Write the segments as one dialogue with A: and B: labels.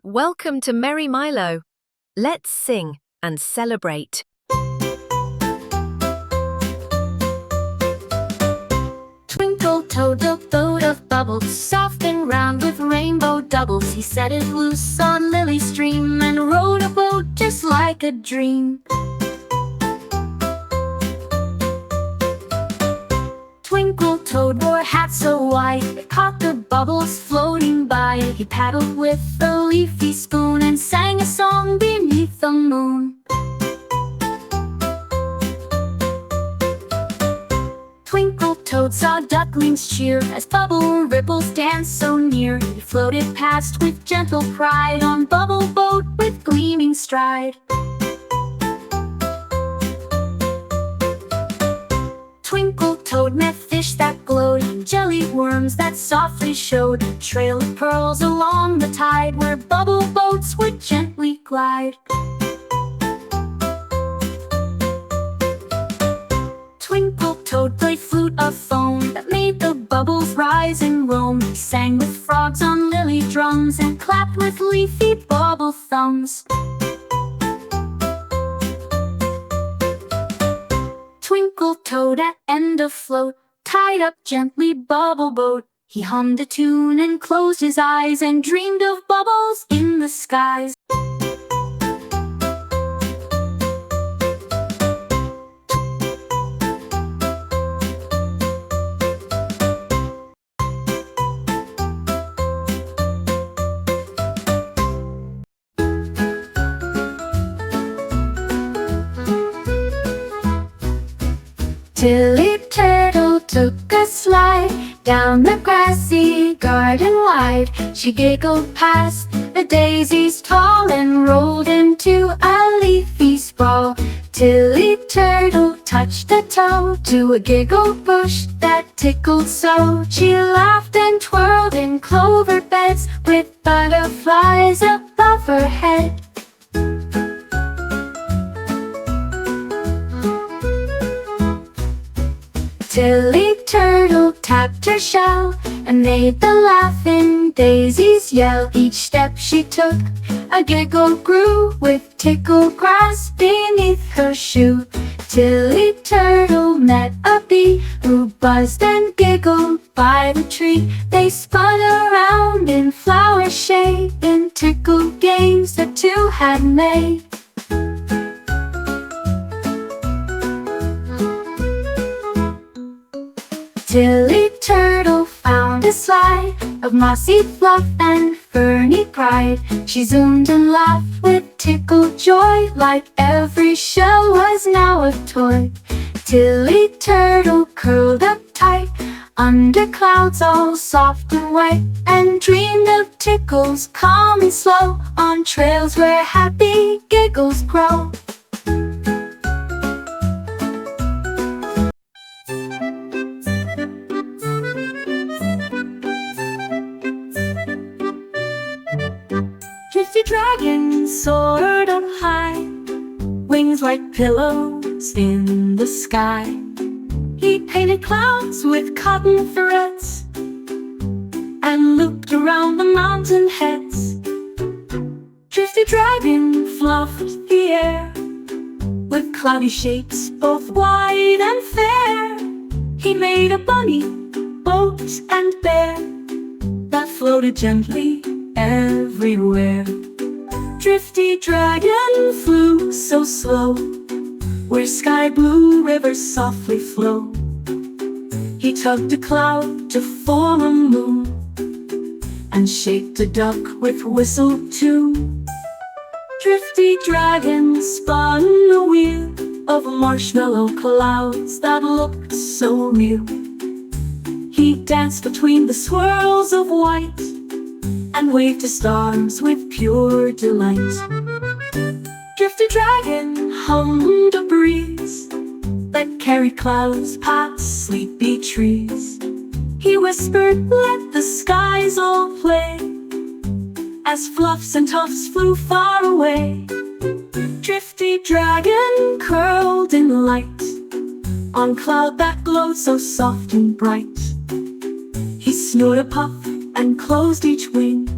A: Welcome to Merry Milo. Let's sing and celebrate.
B: Twinkle Toad, the boat of bubbles, soft and round with rainbow doubles. He set it loose on Lily Stream and rowed a boat just like a dream. Twinkle Toad wore a hat so wide, it caught the bubbles floating by. He paddled with a leafy spoon and sang a song beneath the moon. Twinkle Toad saw ducklings cheer as bubble ripples danced so near. He floated past with gentle pride on Bubble Boat with gleaming stride. Twinkle Toad met fish that glowed and jelly worms that softly showed a trail of pearls along the tide where bubble boats would gently glide. Twinkle Toad played flute of foam that made the bubbles rise and roam. He sang with frogs on lily drums and clapped with leafy bubble thumbs. Twinkle Toad at end of float, tied up gently Bubble Boat. He hummed a tune and closed his eyes and dreamed of bubbles in the skies. Tilly Turtle took a slide down the grassy garden wide. She giggled past the daisies tall and rolled into a leafy sprawl. Tilly Turtle touched a toe to a giggle bush that tickled so. She laughed and twirled in clover beds with butterflies above her head. Tilly Turtle tapped her shell and made the laughing daisies yell. Each step she took, a giggle grew with tickled grass beneath her shoe. Tilly Turtle met a bee who buzzed and giggled by the tree. They spun around in flower shade in tickled games the two had made. Tilly Turtle found a slide of mossy fluff and ferny pride. She zoomed and laughed with tickled joy, like every shell was now a toy. Tilly Turtle curled up tight under clouds all soft and white, and dreamed of tickles calm and slow on trails where happy giggles grow. Drifty dragon soared up high, wings like pillows in the sky. He painted clouds with cotton threads and looped around the mountain heads. Drifty dragon fluffed the air with cloudy shapes both wide and fair. He made a bunny, boat and bear that floated gently everywhere. Drifty dragon flew so slow where sky blue rivers softly flow. He tugged a cloud to form a moon and shaped a duck with whistle too. Drifty dragon spun a wheel of marshmallow clouds that looked so real. He danced between the swirls of white and waved to stars with pure delight. Drifty dragon hummed a breeze that carried clouds past sleepy trees. He whispered, "Let the skies all play," as fluffs and tufts flew far away. Drifty dragon curled in light on cloud that glowed so soft and bright. He snored a puff and closed each wing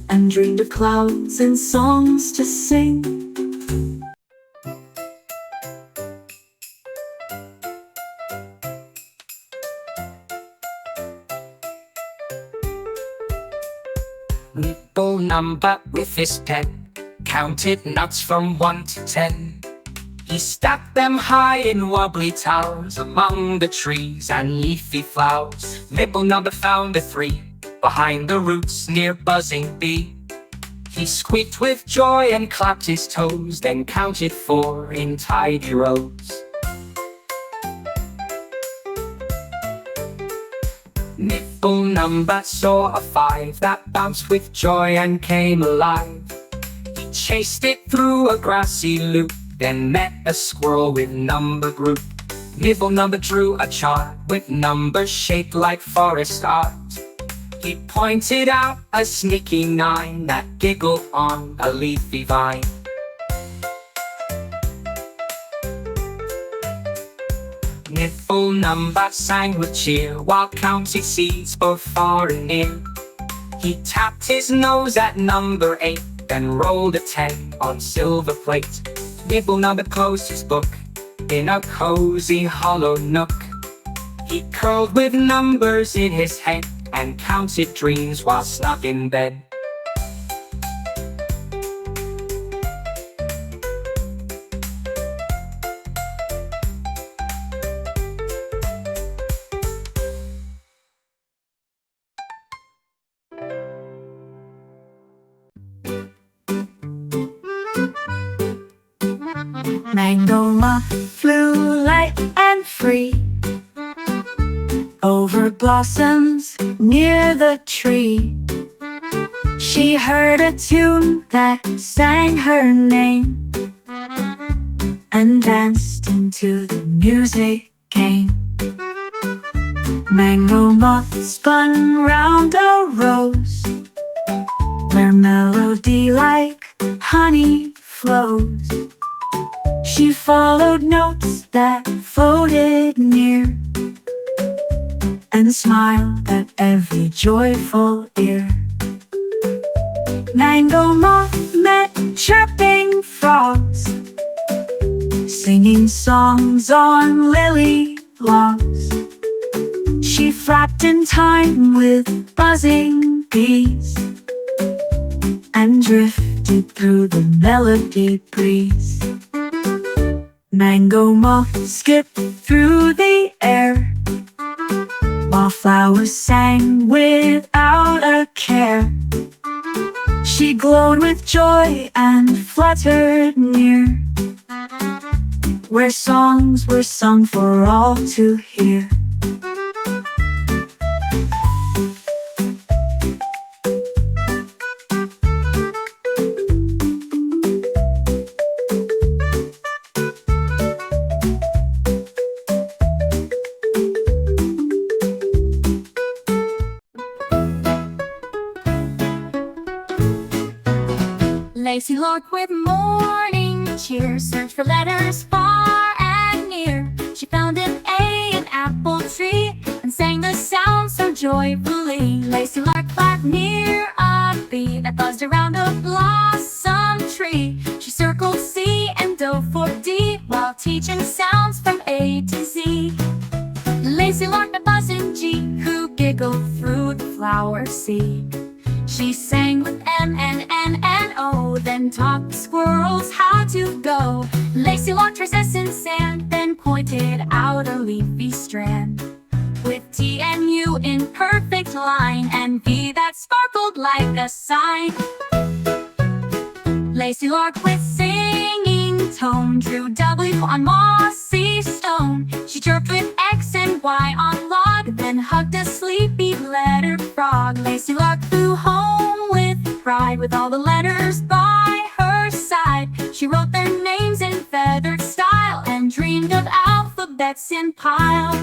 B: and dreamed of clouds and songs to sing.
C: Nibble number with his pen, counted nuts from 1 to 10. He stacked them high in wobbly towers among the trees and leafy flowers. Nibble number found a 3 behind the roots near buzzing bee. He squeaked with joy and clapped his toes, then counted 4 in tidy rows. Nibble number saw a 5 that bounced with joy and came alive. He chased it through a grassy loop, then met a squirrel with number group. Nibble number drew a chart with numbers shaped like forest art. He pointed out a sneaky 9 that giggled on a leafy vine. Nibble number sang with cheer while counting seeds both far and near. He tapped his nose at number 8, then rolled a 10 on silver plate. Nibble number closed his book in a cozy hollow nook. He curled with numbers in his head and counted dreams while snug in bed.
B: Mango moth flew light and free over blossoms near the tree. She heard a tune that sang her name and danced into the music came. Mango moth spun round a rose where melody like honey flows. She followed notes that floated near and smiled at every joyful ear. Mango moth met chirping frogs, singing songs on lily logs. She flapped in time with buzzing bees and drifted through the melody breeze. Mango moth skipped through the air while flowers sang without a care. She glowed with joy and fluttered near where songs were sung for all to hear. Lazy lark with morning cheer searched for letters far and near. She found an A in apple tree and sang the sound so joyfully. Lazy lark flapped near a bee that buzzed around a blossom tree. She circled C and dove for D while teaching sounds from A to Z. Lazy lark that buzzed in G who giggled through the flower sea. She sang with M and N and O, then taught the squirrels how to go. Lazy lark traced S in sand, then pointed out a leafy strand with T and U in perfect line and V that sparkled like a sign. Lazy lark with singing tone drew W on mossy stone. She chirped with X and Y on log, then hugged a sleepy letter frog. Lazy lark flew home with pride with all the letters by her side. She wrote their names in feathered style and dreamed of alphabets in pile.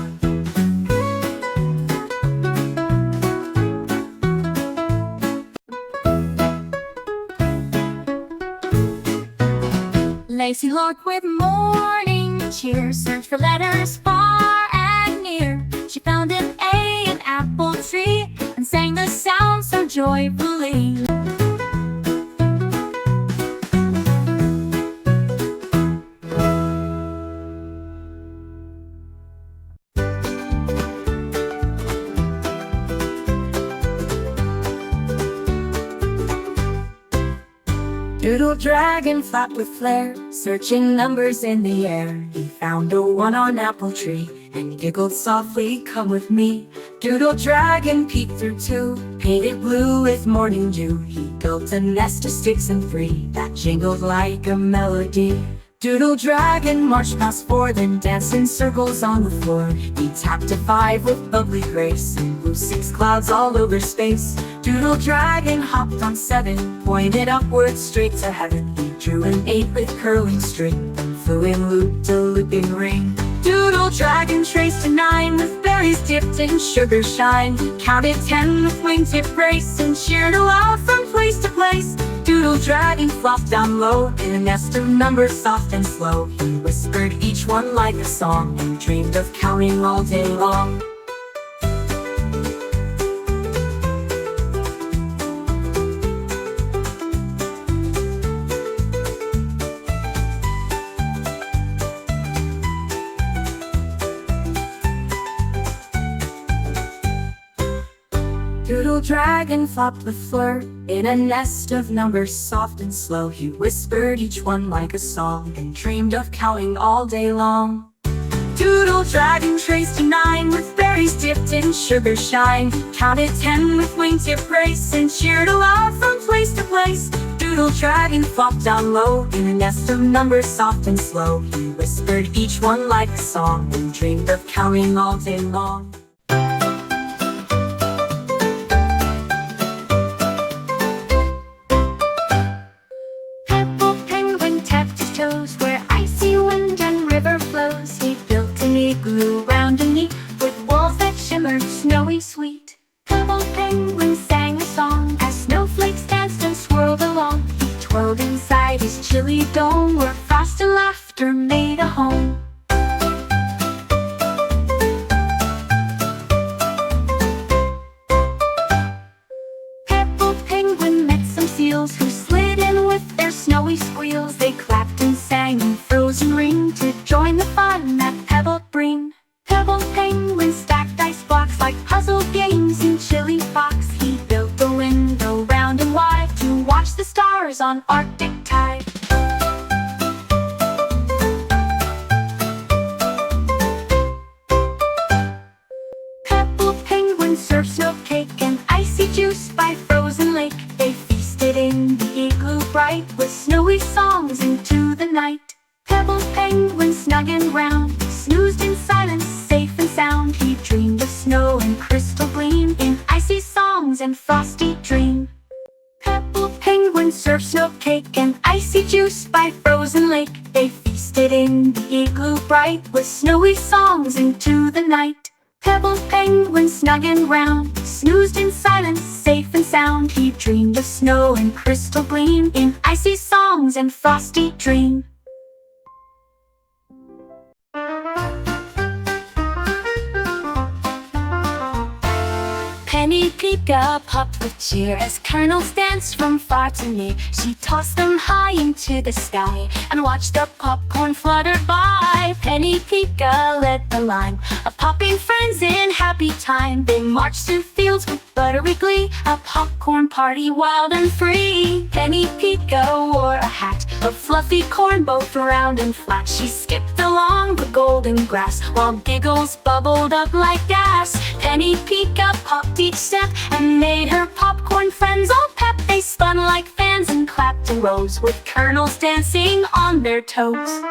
B: Lazy lark with morning cheer searched for letters far and near. She found an A in apple tree and sang the sound so joyfully. Doodle dragon flapped with flair, searching numbers in the air. He found a 1 on apple tree and giggled softly, "Come with me." Doodle dragon peeked through 2, painted blue with morning dew. He built a nest of sticks and 3 that jingled like a melody. Doodle dragon marched past 4, then danced in circles on the floor. He tapped a 5 with bubbly grace and blew 6 clouds all over space. Doodle dragon hopped on 7, pointed upwards straight to heaven. He drew an 8 with curling string, then flew in loop-to-looping ring. Doodle dragon traced a 9 with berries dipped in sugar shine. He counted 10 with wingtip grace and cheered aloud from place to place. Doodle dragon flopped down low in a nest of numbers soft and slow. He whispered each one like a song and dreamed of counting all day long. Doodle dragon flopped with flirt in a nest of numbers soft and slow. He whispered each one like a song and dreamed of counting all day long. Doodle dragon traced a 9 with berries dipped in sugar shine. He counted 10 with wingtip grace and cheered aloud from place to place. Doodle dragon flopped down low in a nest of numbers soft and slow. He whispered each one like a song and dreamed of counting all day long. Where icy wind and river flows, he built an igloo round and neat, with walls that shimmered snowy sweet. Pebble penguin sang a song as snowflakes danced and swirled along. He twirled inside his chilly dome, where frost and laughter made a home. Pebble penguin met some seals who slid in with their snowy squeals. They clapped and sang in frozen ring to join the fun that Pebble bring. Pebble penguin stacked ice blocks like puzzle games in chilly fox. He built a window round and wide to watch the stars on Arctic tide. Pebble penguin served snow cake and icy juice by frozen lake. They feasted in the igloo bright with snowy songs into the night. Pebble penguin snug and round, snoozed in silence, safe and sound. He dreamed of snow and crystal gleam in icy songs and frosty dream. Pebble penguin served snow cake and icy juice by frozen lake. They feasted in the igloo bright with snowy songs into the night. Pebble penguin snug and round, snoozed in silence, safe and sound. He dreamed of snow and crystal gleam in icy songs and frosty dream. Penny Pika popped with cheer as kernels danced from far to near. She tossed them high into the sky and watched the popcorn flutter by. Penny Pika led the line of popping friends in happy time. They marched through fields with buttery glee, a popcorn party wild and free. Penny Pika wore a hat of fluffy corn, both round and flat. She skipped along the golden grass while giggles bubbled up like gas. Penny Pika popped each step and made her popcorn friends all pep. They spun like fans and clapped in rows with kernels dancing on their toes.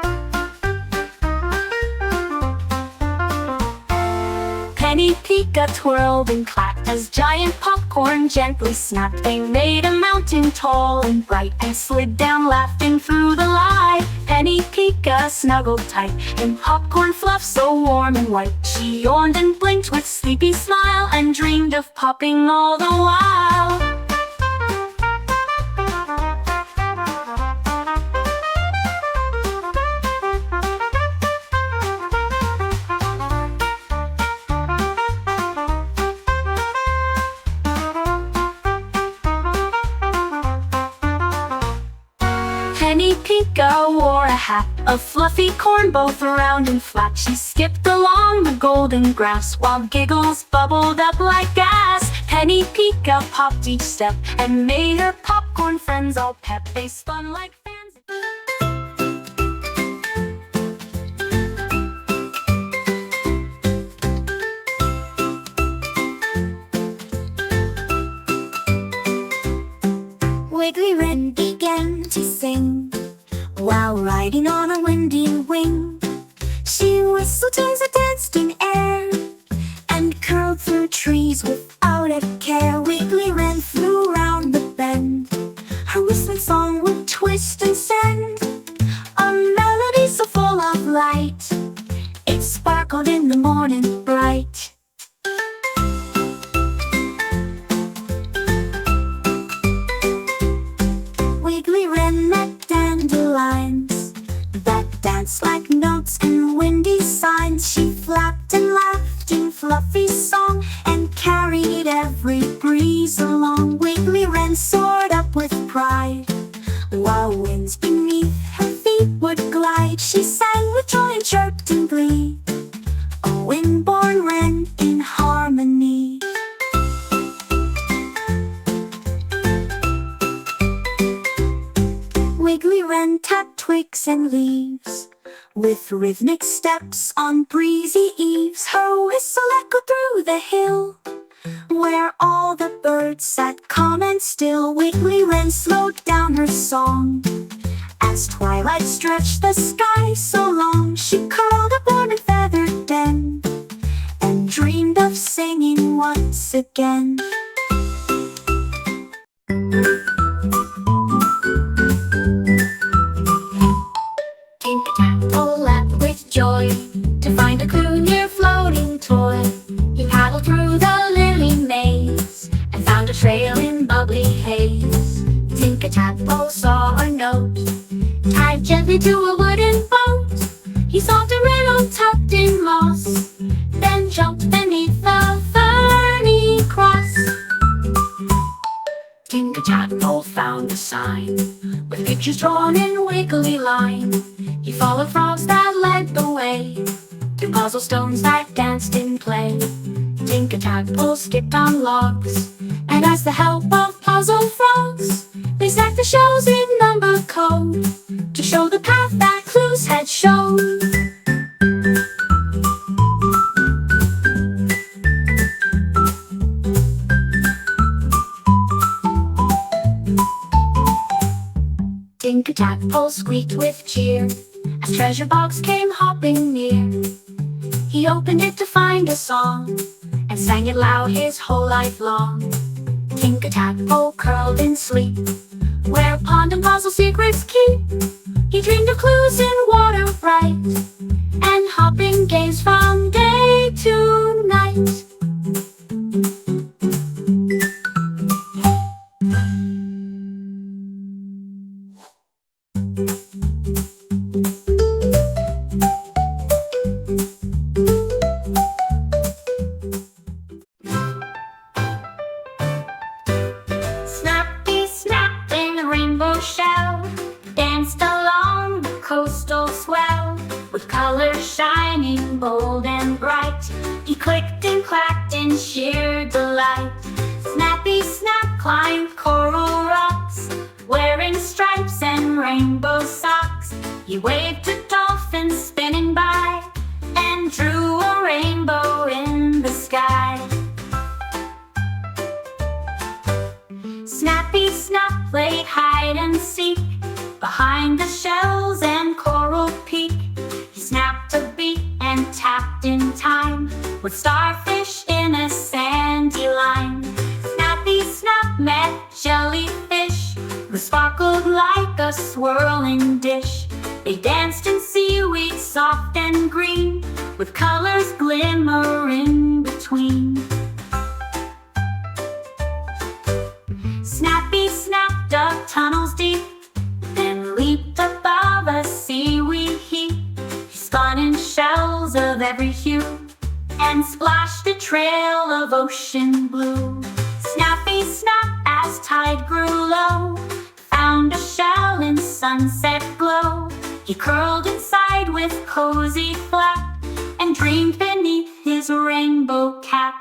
B: Penny Pika twirled and clapped as giant popcorn gently snapped. They made a mountain tall and bright and slid down laughing through the light. Penny Pika snuggled tight in popcorn fluff so warm and white. She yawned and blinked with sleepy smile and dreamed of popping all the while. Penny Pika wore a hat of fluffy corn, both round and flat. She skipped along the golden grass while giggles bubbled up like gas. Penny Pika popped each step and made her popcorn friends friends all pep, they spun like fans.
D: Wiggly Wren began to sing while riding on a windy wing. She whistled as it danced in air and curled through trees without a care. Wiggly Wren flew round the bend. Her whistling song would twist and send a melody so full of light. It sparkled in the morning bright. Wiggly Wren met dandelions that danced like notes and windy signs. She flapped and laughed in fluffy song and carried every breeze along. Wiggly Wren soared up with pride while winds beneath her feet would glide. She sang with joy and chirped in glee, a wind-born wren in harmony. Wiggly Wren tapped twigs and leaves with rhythmic steps on breezy eaves. Her whistle echoed through the hill where all the birds sat calm and still. Wiggly Wren slowed down her song as twilight stretched the sky so long. She curled up on her feathered den and dreamed of singing once again. Tadpole leapt with joy to find a clue near floating toy. He paddled through the lily maze and found a trail in bubbly haze. Tadpole saw a note tied gently to a wooden boat. He solved a riddle tucked in moss, then jumped beneath the ferny cross. Tadpole found a sign with pictures drawn in wiggly line. He followed frogs that led the way to puzzle stones that danced in play. Tadpole skipped on logs and asked the help of puzzle frogs. They stacked the shells in number code to show the path that clues had shown. Tadpole squeaked with cheer as treasure box came hopping near. He opened it to find a song and sang it loud his whole life long. Tadpole curled in sleep where pond and puzzle secrets keep. He dreamed of clues in water bright and hopping games from day to night. Snappy snapped in a rainbow shell, danced along the coastal swell, with colors shining bold and bright. He clicked and clacked in sheer delight. Snappy Snap climbed coral rocks, wearing stripes and rainbow socks. He waved to dolphins spinning by and drew a rainbow in the sky. Snappy Snap played hide and seek behind the shells and coral peak. He snapped a beat and tapped in time with starfish in a sandy line. Snappy Snap met jellyfish who sparkled like a swirling dish. They danced in seaweed soft and green with colors glimmering between. Snappy Snap dug tunnels deep, then leaped above a seaweed heap. He spun in shells of every hue and splashed a trail of ocean blue. Snappy Snap, as tide grew low, found a shell in sunset glow. He curled inside with cozy flap and dreamed beneath his rainbow cap.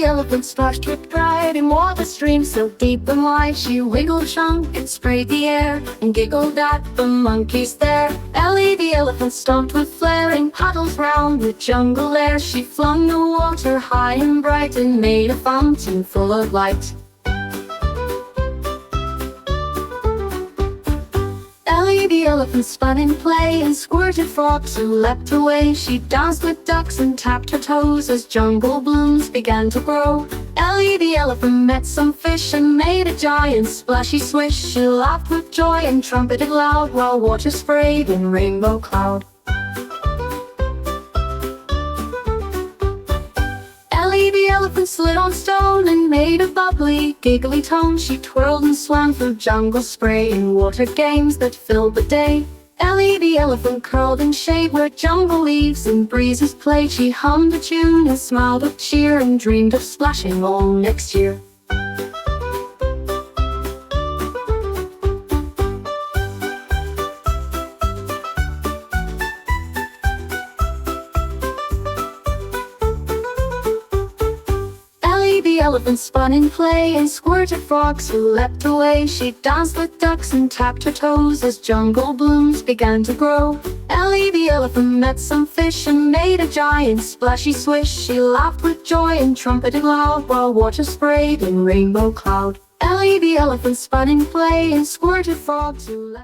B: the elephant splashed with pride in water streams so deep and wide. She wiggled, shunk, and sprayed the air, and giggled at the monkeys there. Ellie the elephant stomped with flaring puddles round the jungle air. She flung the water high and bright and made a fountain full of light. Ellie the elephant spun in play and squirted frogs who leapt away. She danced with ducks and tapped her toes as jungle blooms began to grow. Ellie the elephant met some fish and made a giant splashy swish. She laughed with joy and trumpeted loud while water sprayed in rainbow cloud. Ellie the elephant slid on stone and made a bubbly, giggly tone. She twirled and swam through jungle spray in water games that filled the day. Ellie the elephant curled in shade where jungle leaves and breezes played. She hummed a tune and smiled with cheer and dreamed of splashing all next year. The elephant spun in play and squirted frogs who leapt away. She danced with ducks and tapped her toes as jungle blooms began to grow. Ellie the elephant met some fish and made a giant splashy swish. She laughed with joy and trumpeted loud while water sprayed in rainbow cloud. Ellie the elephant spun in play and squirted frogs who leapt